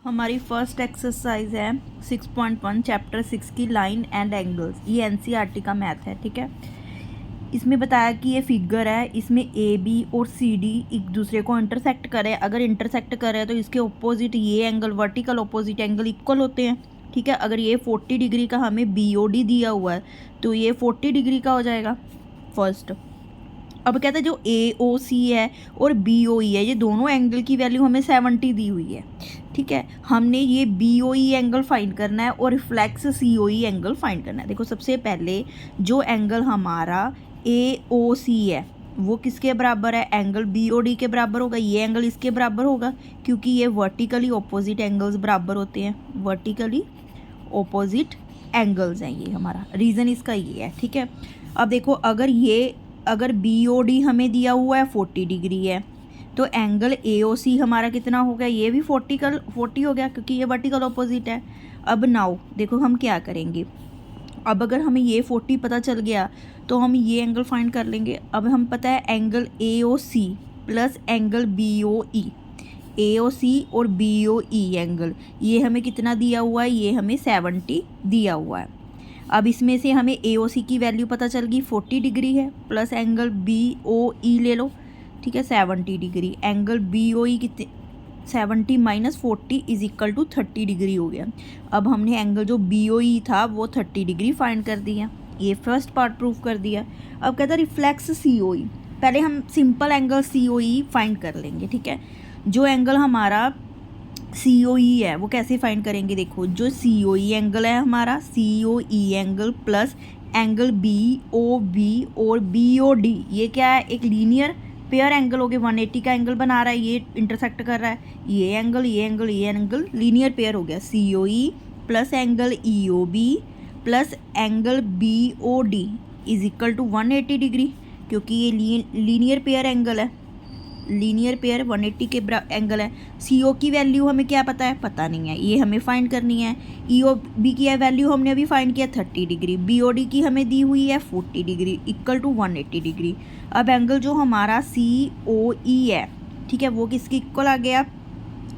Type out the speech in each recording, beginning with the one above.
हमारी first exercise है 6.1 chapter 6 की लाइन एंड एंगल्स। ये एनसीईआरटी का मैथ है, ठीक है। इसमें बताया कि ये फिगर है, इसमें ए बी और सी डी एक दूसरे को इंटरसेक्ट करे। अगर इंटरसेक्ट करे तो इसके ऑपोजिट ये angle, vertical opposite angle equal होते हैं, ठीक है। अगर ये 40 डिग्री का हमें बी ओ डी दिया हुआ है तो ये 40 डिग्री का हो जाएगा फर्स्ट। अब कहते हैं जो ए ओ सी है और बी ओ ई है, ये दोनों एंगल की वैल्यू हमें 70 दी हुई है, ठीक है। हमने ये B O E angle find करना है और reflex C O E angle find करना है। देखो सबसे पहले जो एंगल हमारा ए ओ सी है वो किसके बराबर है? एंगल बी ओ डी के बराबर होगा। ये एंगल इसके बराबर होगा क्योंकि ये वर्टिकली ऑपोजिट एंगल्स बराबर होते हैं, वर्टिकली ऑपोजिट एंगल्स हैं ये हमारा, रीज़न इसका ये है, ठीक है। अब देखो अगर बी ओ डी हमें दिया हुआ है 40 डिग्री है तो एंगल ए ओ सी हमारा कितना हो गया? ये भी 40 हो गया क्योंकि ये वर्टिकल ऑपोजिट है। अब नाउ देखो हम क्या करेंगे। अब अगर हमें ये 40 पता चल गया तो हम ये एंगल फाइंड कर लेंगे। अब हम पता है angle A O C plus angle B O E, A O C और बी ओ ई एंगल, ये हमें कितना दिया हुआ है? ये हमें 70 दिया हुआ है। अब इसमें से हमें ए ओ सी की वैल्यू पता चल गई 40 डिग्री है, plus angle B O E ले लो, ठीक है 70 degree. Angle B O E कितने? 70 minus 40 is equal to 30 degree हो गया। अब हमने एंगल जो बी ओ ई था वो 30 डिग्री फाइंड कर दिया, ये फर्स्ट पार्ट प्रूव कर दिया। अब कहता है रिफ्लेक्स सी ओ ई। पहले हम सिंपल एंगल सी ओ ई फाइंड कर लेंगे, ठीक है। जो एंगल हमारा सी ओ ई है वो कैसे फाइंड करेंगे? देखो जो सी ओ ई एंगल है हमारा, C O E angle plus angle B O B और बी ओ डी, ये क्या है? एक लीनियर पेयर एंगल हो गए। 180 का एंगल बना रहा है, ये इंटरसेक्ट कर रहा है, ये एंगल लीनियर पेयर हो गया। C O E plus angle E O B plus angle B O D is equal to 180 degree, क्योंकि ये लीनियर पेयर एंगल है, लीनियर पेयर 180 के एंगल है। सी ओ की वैल्यू हमें क्या पता है? पता नहीं है, ये हमें फाइंड करनी है। ई ओ बी की वैल्यू हमने अभी फाइंड किया 30 डिग्री, बी ओ डी की हमें दी हुई है 40 डिग्री इक्वल टू 180 डिग्री। अब एंगल जो हमारा सी ओ ई है, ठीक है, वो किसके इक्वल आ गया?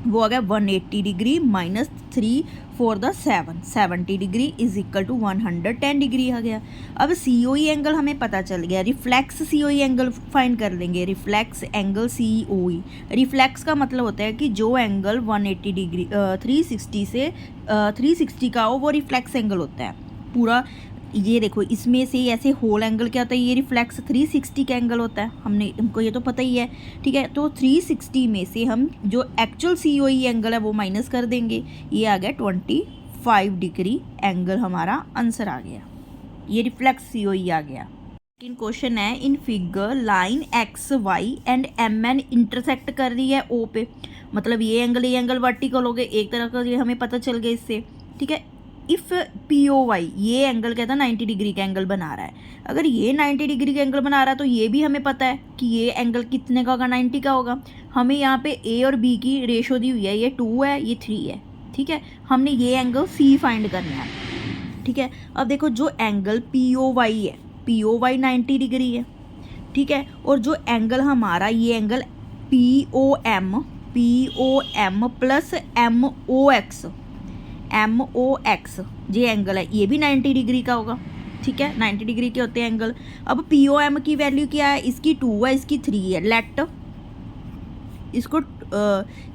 वो आ गया 180 degree minus 3 for the 70 degree is equal to 110 degree आ गया। अब सी ओ ई एंगल हमें पता चल गया, reflex C O E angle find कर लेंगे। रिफ्लेक्स एंगल सी ओ ई, रिफ्लेक्स का मतलब होता है कि जो एंगल 180 डिग्री 360 से 360 का हो वो रिफ्लेक्स एंगल होता है पूरा। ये देखो इसमें से ऐसे होल एंगल क्या होता है? ये रिफ्लेक्स 360 का एंगल होता है, हमको ये तो पता ही है, ठीक है। तो 360 में से हम जो एक्चुअल सी ओ ई एंगल है वो माइनस कर देंगे, ये आ गया 25 डिग्री एंगल, हमारा आंसर आ गया, ये रिफ्लेक्स सी ओ ई आ गया। लेकिन क्वेश्चन है in figure line X Y and M N intersect कर रही है ओ पे, मतलब ये एंगल वर्टिकल हो गए एक तरह का, ये हमें पता चल गया इससे, ठीक है। इफ़ पी ओ वाई, ये एंगल कहता है 90 डिग्री का एंगल बना रहा है। अगर ये 90 डिग्री का एंगल बना रहा है तो ये भी हमें पता है कि ये एंगल कितने का होगा? 90 का होगा। हमें यहाँ पे ए और बी की रेशो दी हुई है, ये 2 है ये 3 है, ठीक है। हमने ये एंगल सी फाइंड करना है, ठीक है। अब देखो जो एंगल पी ओ वाई है, पी ओ वाई 90 डिग्री है, ठीक है। और जो एंगल हमारा ये angle P O M plus M O X ये एंगल है, ये भी 90 डिग्री का होगा, ठीक है। 90 डिग्री के होते हैं एंगल। अब पी ओ एम की वैल्यू क्या है? इसकी 2 है, इसकी 3 है। लेट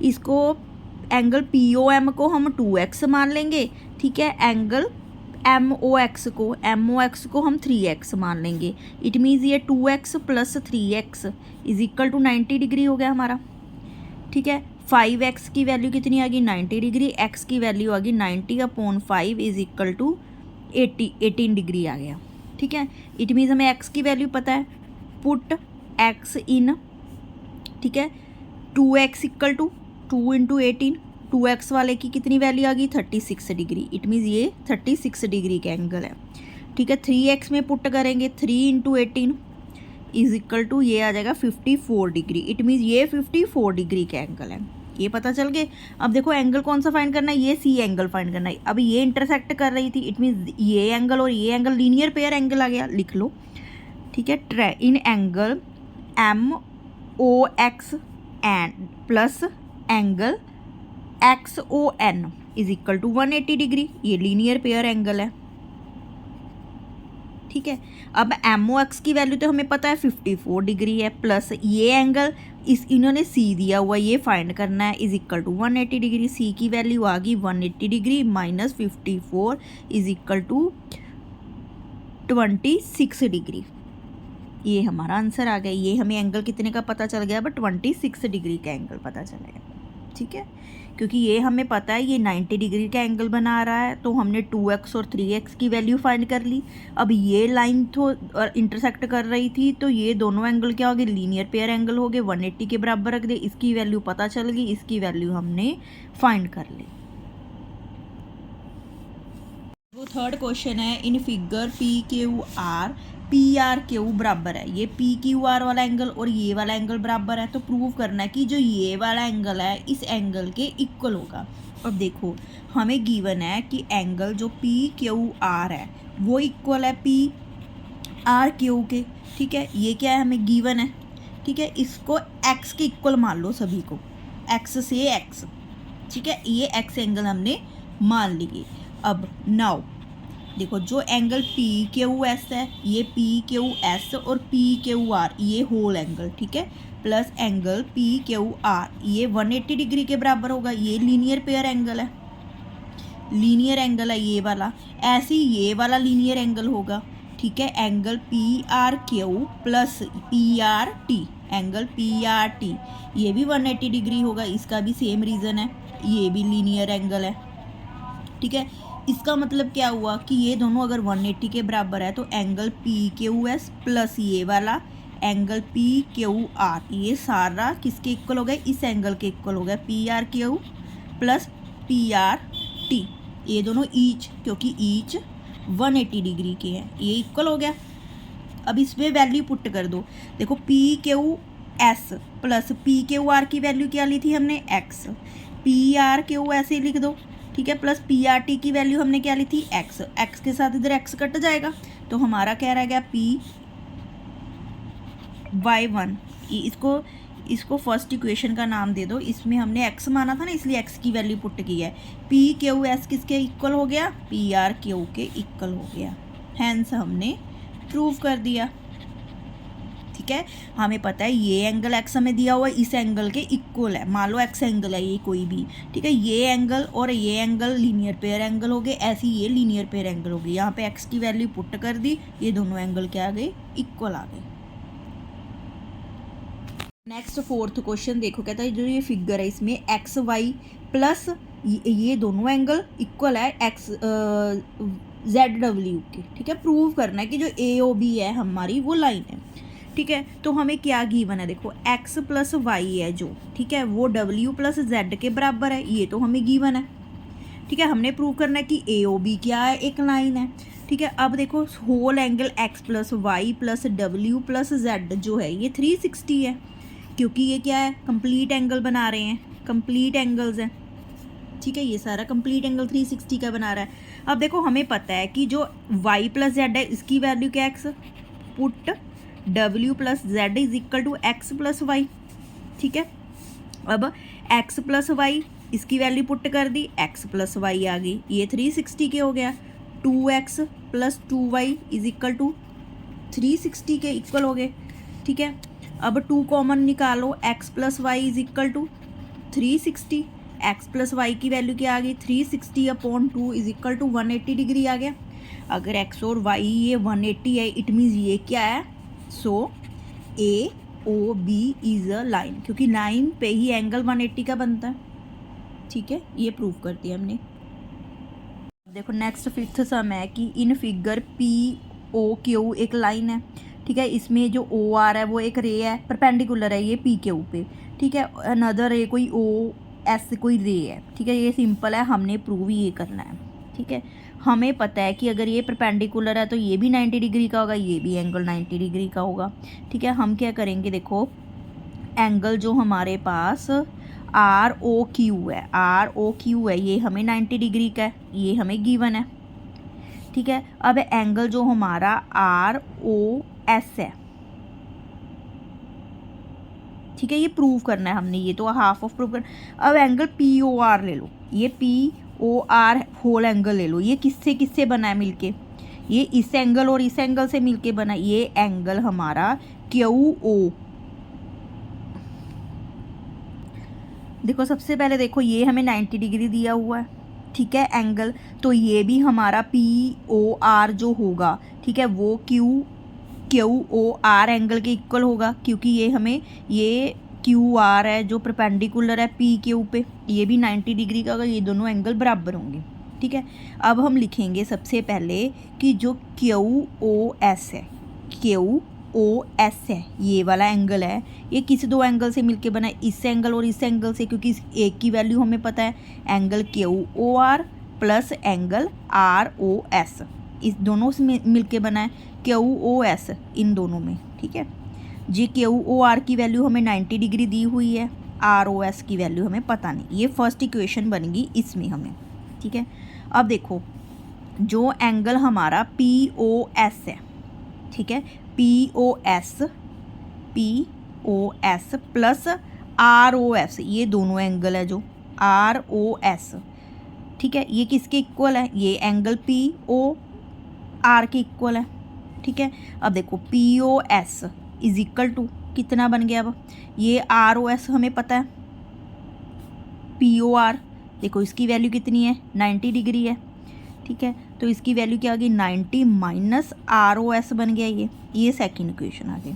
इसको एंगल पी ओ एम को हम 2x मान लेंगे, ठीक है। एंगल एम ओ एक्स को हम 3x मान लेंगे। इट मीन्स ये 2x plus 3x is equal to 90 degree हो गया हमारा, ठीक है। 5x की वैल्यू कितनी आ गई? 90 डिग्री। x की वैल्यू आ गई 90/5 इज इक्वल टू 18 डिग्री आ गया, ठीक है। इट मीन्स हमें x की वैल्यू पता है, पुट x इन, ठीक है। 2x equal to 2 into 18, 2x वाले की कितनी वैल्यू आ गई? 36 डिग्री। इट मीन्स ये 36 डिग्री का एंगल है, ठीक है। 3x में पुट करेंगे, 3 इंटू 18 इज इक्वल टू ये आ जाएगा 54 डिग्री। इट मीन्स ये 54 डिग्री का एंगल है, ये पता चल गए। अब देखो एंगल कौन सा फाइंड करना है? ये सी एंगल फाइंड करना है। अब ये इंटरसेक्ट कर रही थी, इट मीन्स ये एंगल और ये एंगल लीनियर पेयर एंगल आ गया, लिख लो, ठीक है। इन angle M O X and plus angle XON is equal to 180 degree, ये लीनियर पेयर एंगल है, ठीक है। अब MOX की वैल्यू तो हमें पता है 54 डिग्री है, प्लस ये एंगल इन्होंने C दिया हुआ, ये फाइंड करना है, is equal to 180 degree. C की वैल्यू आ गई 180 degree minus 54 is equal to 26 degree. ये हमारा आंसर आ गया। ये हमें एंगल कितने का पता चल गया, बट 26 डिग्री का एंगल पता चलेगा, ठीक है। क्योंकि ये हमें पता है ये 90 डिग्री का एंगल बना रहा है, तो हमने 2x और 3x की वैल्यू फाइंड कर ली। अब ये लाइन तो इंटरसेक्ट कर रही थी, तो ये दोनों एंगल क्या हो गए, लीनियर पेयर एंगल हो गए, 180 के बराबर रख दे, इसकी वैल्यू पता चल गई, इसकी वैल्यू हमने फाइंड कर ली। वो थर्ड क्वेश्चन है, इन फिगर PQR PRQ बराबर है, ये PQR वाला एंगल और ये वाला एंगल बराबर है, तो प्रूव करना है कि जो ये वाला एंगल है इस एंगल के इक्वल होगा। अब देखो हमें गिवन है कि एंगल जो PQR है वो इक्वल है PRQ के, ठीक है। ये क्या है, हमें गिवन है, ठीक है। इसको x के इक्वल मान लो, सभी को x से x, ठीक है। ये x एंगल हमने मान लिए। अब नाउ देखो जो एंगल PQS है, ये PQS और PQR ये होल एंगल, ठीक है, प्लस एंगल PQR ये 180 डिग्री के बराबर होगा, ये लीनियर पेयर एंगल है, लीनियर एंगल है ये वाला। ऐसे ही ये वाला लीनियर एंगल होगा, ठीक है। Angle PRQ plus PRT, angle PRT ये भी 180 डिग्री होगा, इसका भी सेम रीज़न है, ये भी लीनियर एंगल है, ठीक है। इसका मतलब क्या हुआ कि ये दोनों अगर 180 के बराबर है, तो एंगल PQS प्लस ये वाला एंगल PQR ये सारा किसके इक्वल हो गया, इस एंगल के इक्वल हो गया, PRQ प्लस PRT, ये दोनों ईच, क्योंकि ईच 180 डिग्री के हैं, ये इक्वल हो गया। अब इसमें वैल्यू पुट कर दो, देखो PQS प्लस PQR की वैल्यू क्या ली थी हमने, x, PRQ ऐसे लिख दो, ठीक है, प्लस PRT की वैल्यू हमने क्या ली थी, x, x के साथ इधर x कट जाएगा, तो हमारा क्या रह गया PY1। इसको फर्स्ट इक्वेशन का नाम दे दो, इसमें हमने x माना था ना, इसलिए x की वैल्यू पुट की है। PQS किसके इक्वल हो गया, PRQ के इक्वल हो गया, हैंस हमने प्रूव कर दिया, ठीक है। हमें पता है ये एंगल x हमें दिया हुआ है इस एंगल के इक्वल है, मान लो x एंगल है ये कोई भी, ठीक है। ये एंगल और ये एंगल लीनियर पेयर एंगल हो गए, ऐसे ही ये लीनियर पेयर एंगल हो गई, यहाँ पे x की वैल्यू पुट कर दी, ये दोनों एंगल क्या आ गए, इक्वल आ गए। नेक्स्ट फोर्थ क्वेश्चन देखो, कहता है जो ये फिगर है इसमें XY प्लस ये दोनों एंगल इक्वल है ZW के, ठीक है। प्रूव करना है कि जो AOB है हमारी वो लाइन है, ठीक है। तो हमें क्या गिवन है, देखो x प्लस वाई है जो, ठीक है, वो W प्लस Z के बराबर है, ये तो हमें गिवन है, ठीक है। हमने प्रूव करना है कि AOB क्या है, एक लाइन है, ठीक है। अब देखो whole angle x plus Y plus W plus Z जो है ये 360 है, क्योंकि ये क्या है, कंप्लीट एंगल बना रहे हैं, कंप्लीट एंगल्स हैं, ठीक है। ये सारा कंप्लीट एंगल 360 का बना रहा है। अब देखो हमें पता है कि जो y प्लस Z है इसकी वैल्यू क्या है, x, put W plus Z is equal to x plus Y, ठीक है। अब x प्लस वाई इसकी वैल्यू पुट कर दी, x प्लस वाई आ गई, ये 360 के हो गया, 2x plus 2y is equal to 360 के इक्वल हो गए, ठीक है। अब 2 कॉमन निकालो, x plus Y is equal to 360, x plus Y की वैल्यू क्या आ गई, 360 upon 2 is equal to 180 degree आ गया। अगर x और y ये 180 है, इट मीन्स ये क्या है, सो AOB इज अ लाइन, क्योंकि लाइन पे ही एंगल 180 का बनता है, ठीक है। ये प्रूव कर दिया हमने। देखो नेक्स्ट फिफ्थ सम है कि इन फिगर POQ एक लाइन है, ठीक है। इसमें जो OR है वो एक रे है, परपेंडिकुलर है ये PQ पे, ठीक है। अनदर रे कोई OS कोई रे है, ठीक है। ये सिंपल है, हमने प्रूव ये करना है, ठीक है। हमें पता है कि अगर ये परपेंडिकुलर है तो ये भी 90 डिग्री का होगा, ये भी एंगल 90 डिग्री का होगा, ठीक है। हम क्या करेंगे, देखो एंगल जो हमारे पास ROQ है, ROQ है, ये हमें 90 डिग्री का है, ये हमें गिवन है, ठीक है। अब एंगल जो हमारा ROS है, ठीक है, ये प्रूव करना है हमने, ये तो हाफ ऑफ प्रूव करना। अब एंगल पी ओ आर ले लो, ये P O R whole angle ले लो, ये किससे बना है मिलके, ये इस एंगल और इस एंगल से मिलके बना, ये एंगल हमारा क्यू ओ। देखो सबसे पहले देखो ये हमें 90 डिग्री दिया हुआ है, ठीक है एंगल, तो ये भी हमारा पी ओ आर जो होगा, ठीक है, वो क्यू ओ आर एंगल के इक्वल होगा, क्योंकि ये हमें ये क्यू आर है जो परपेंडिकुलर है पी क्यू पे, ये भी 90 डिग्री का होगा, ये दोनों एंगल बराबर होंगे, ठीक है। अब हम लिखेंगे सबसे पहले कि जो क्यू ओ एस है, क्यू ओ एस है, ये वाला एंगल है, ये किस दो एंगल से मिलके बना है, इस एंगल और इस एंगल से, क्योंकि इस एक की वैल्यू हमें पता है, angle Q O R plus angle R O S, इस दोनों से मिलके बना है क्यू ओ एस, इन दोनों में, ठीक है जी। क्यू ओ आर की वैल्यू हमें 90 डिग्री दी हुई है, आर ओ एस की वैल्यू हमें पता नहीं, ये फर्स्ट इक्वेशन बनेगी इसमें हमें, ठीक है। अब देखो जो एंगल हमारा पी ओ एस है, ठीक है, P O S plus R O S, ये दोनों एंगल है जो आर ओ एस, ठीक है, ये किसके इक्वल है, ये एंगल पी ओ आर के इक्वल है, ठीक है। अब देखो P O S is equal to कितना बन गया, अब ये आर ओ एस हमें पता है, पी ओ आर देखो इसकी वैल्यू कितनी है, 90 डिग्री है, ठीक है, तो इसकी वैल्यू क्या आ गई, 90 माइनस आर ओ एस बन गया ये सेकंड इक्वेशन आ गई,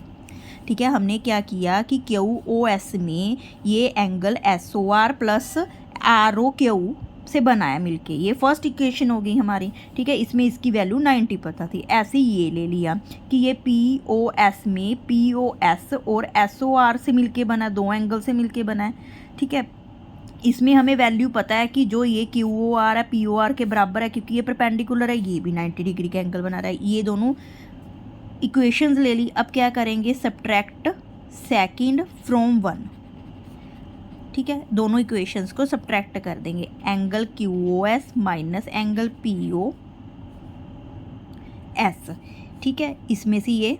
ठीक है। हमने क्या किया कि क्यू ओ एस में ये angle S O R plus R O Q से बनाया मिलके, ये फर्स्ट इक्वेशन हो गई हमारी, ठीक है। इसमें इसकी वैल्यू 90 पता थी, ऐसे ये ले लिया कि ये पी ओ एस में पी ओ एस और एस ओ आर से मिलके बना, दो एंगल से मिलके बना है, ठीक है। इसमें हमें वैल्यू पता है कि जो ये क्यू ओ आर है पी ओ आर के बराबर है, क्योंकि ये परपेंडिकुलर है, ये भी 90 डिग्री का एंगल बना रहा है, ये दोनों इक्वेशंस ले ली। अब क्या करेंगे, सब्ट्रैक्ट सेकंड फ्रॉम वन, ठीक है, दोनों इक्वेशंस को सब्ट्रैक्ट कर देंगे, angle Q O S minus angle P O S, ठीक है। इसमें से ये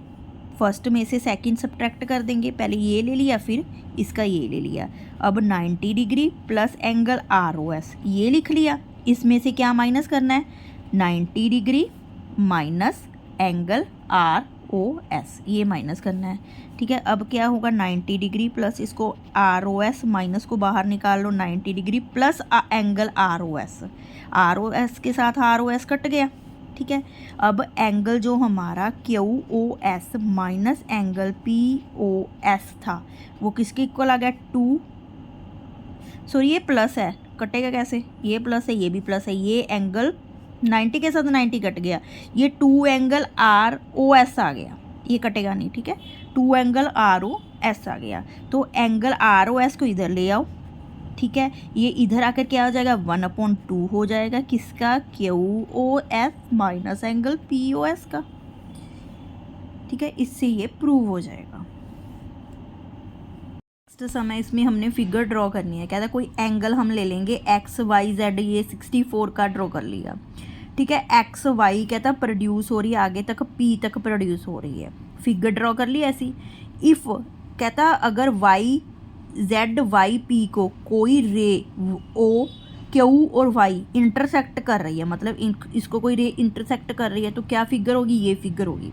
फर्स्ट में से सेकंड सब्ट्रैक्ट कर देंगे, पहले ये ले लिया फिर इसका ये ले लिया, अब 90 degree plus angle R O S ये लिख लिया, इसमें से क्या माइनस करना है, 90 degree minus angle R O S ये माइनस करना है, ठीक है। अब क्या होगा, 90 डिग्री प्लस इसको आर ओ एस माइनस को बाहर निकाल लो, 90 degree plus angle R O S के साथ आर ओ एस कट गया, ठीक है। अब एंगल जो हमारा Q O S minus angle P O S था वो किसके इक्वल आ गया, 2, सॉरी ये प्लस है, कटेगा कैसे, ये प्लस है ये भी प्लस है, ये एंगल 90 के साथ 90 कट गया, ये 2 एंगल आर ओ एस आ गया, ये कटेगा नहीं, ठीक है, 2 एंगल आर ओ एस आ गया, तो एंगल आर ओ एस को इधर ले आओ, ठीक है, ये इधर आकर क्या हो जाएगा, 1/2 हो जाएगा किसका, Q O S minus angle P O S का, ठीक है, इससे ये प्रूव हो जाएगा। नेक्स्ट समय इसमें हमने फिगर ड्रॉ करनी है, कहता है कोई एंगल हम ले लेंगे एक्स वाई जेड, ये 64 का ड्रॉ कर लिया, ठीक है, एक्स वाई कहता प्रोड्यूस हो रही है, आगे तक पी तक प्रोड्यूस हो रही है, फिगर ड्रॉ कर ली ऐसी। इफ़ कहता अगर वाई जेड वाई पी को कोई रे ओ क्यू और वाई इंटरसेक्ट कर रही है, मतलब इसको कोई रे इंटरसेक्ट कर रही है, तो क्या फिगर होगी, ये फिगर होगी।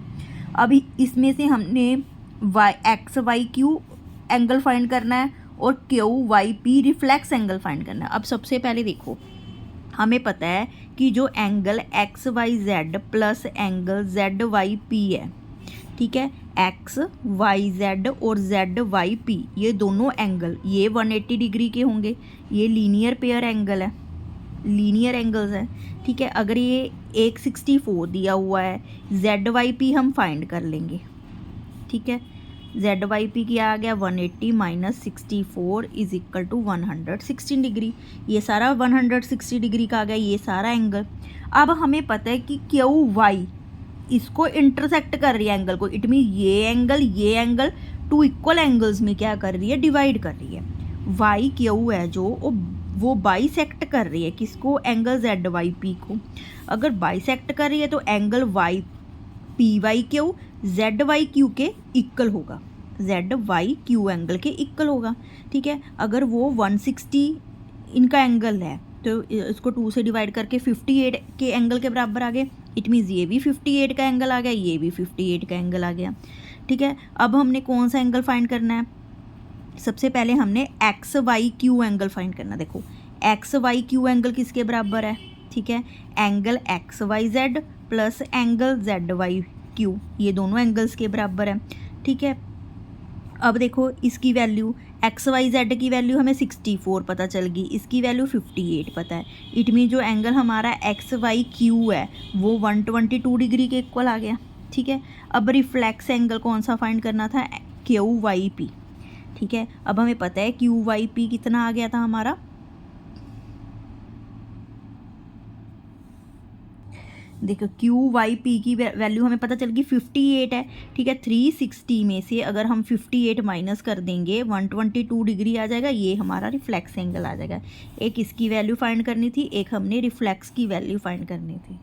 अभी इसमें से हमने Y X Y Q angle find करना है और Q Y P reflex angle find करना है। अब सबसे पहले देखो हमें पता है कि जो angle X Y Z plus angle Z Y P है, ठीक है, एक्स वाई जेड और जेड वाई पी ये दोनों एंगल ये 180 डिग्री के होंगे, ये लीनियर पेयर एंगल है, लीनियर एंगल्स हैं, ठीक है। अगर ये 164 दिया हुआ है, जेड वाई पी हम फाइंड कर लेंगे, ठीक है, जेड वाई पी क्या आ गया, 180 minus 64 is equal to 116 degree, ये सारा 160 डिग्री का आ गया ये सारा एंगल। अब हमें पता है कि क्यू वाई इसको इंटरसेक्ट कर रही है एंगल को, इट मीन ये एंगल 2 इक्वल एंगल्स में क्या कर रही है, डिवाइड कर रही है। वाई क्यू है जो वो बाइसेक्ट कर रही है किसको, एंगल जेड वाई पी को। अगर बाइसेक्ट कर रही है तो angle Y P Y Q Z Y Q के इक्वल होगा, जेड वाई क्यू एंगल के इक्वल होगा, ठीक है। अगर वो 160 इनका एंगल है तो इसको 2 से डिवाइड करके 58 के एंगल के बराबर आ गए। इट मीन्स ये भी 58 का एंगल आ गया, ये भी 58 का एंगल आ गया, ठीक है। अब हमने कौन सा एंगल फाइंड करना है? सबसे पहले हमने X Y Q angle find करना। देखो एक्स वाई क्यू एंगल किसके बराबर है, ठीक है, angle X Y Z plus angle Z Y Q, ये दोनों एंगल्स के बराबर है, ठीक है। अब देखो इसकी वैल्यू एक्स वाई जेड की वैल्यू हमें 64 पता चल गई, इसकी वैल्यू 58 पता है। इट मीन जो एंगल हमारा एक्स वाई क्यू है वो 122 डिग्री के इक्वल आ गया, ठीक है। अब रिफ्लेक्स एंगल कौन सा फाइंड करना था? क्यू वाई पी, ठीक है। अब हमें पता है क्यू वाई पी कितना आ गया था हमारा, देखो क्यू वाई पी की वैल्यू हमें पता चल गई 58 है, ठीक है। 360 में से अगर हम 58 माइनस कर देंगे 122 डिग्री आ जाएगा, ये हमारा रिफ्लेक्स एंगल आ जाएगा। एक इसकी वैल्यू फाइंड करनी थी, एक हमने रिफ्लेक्स की वैल्यू फाइंड करनी थी।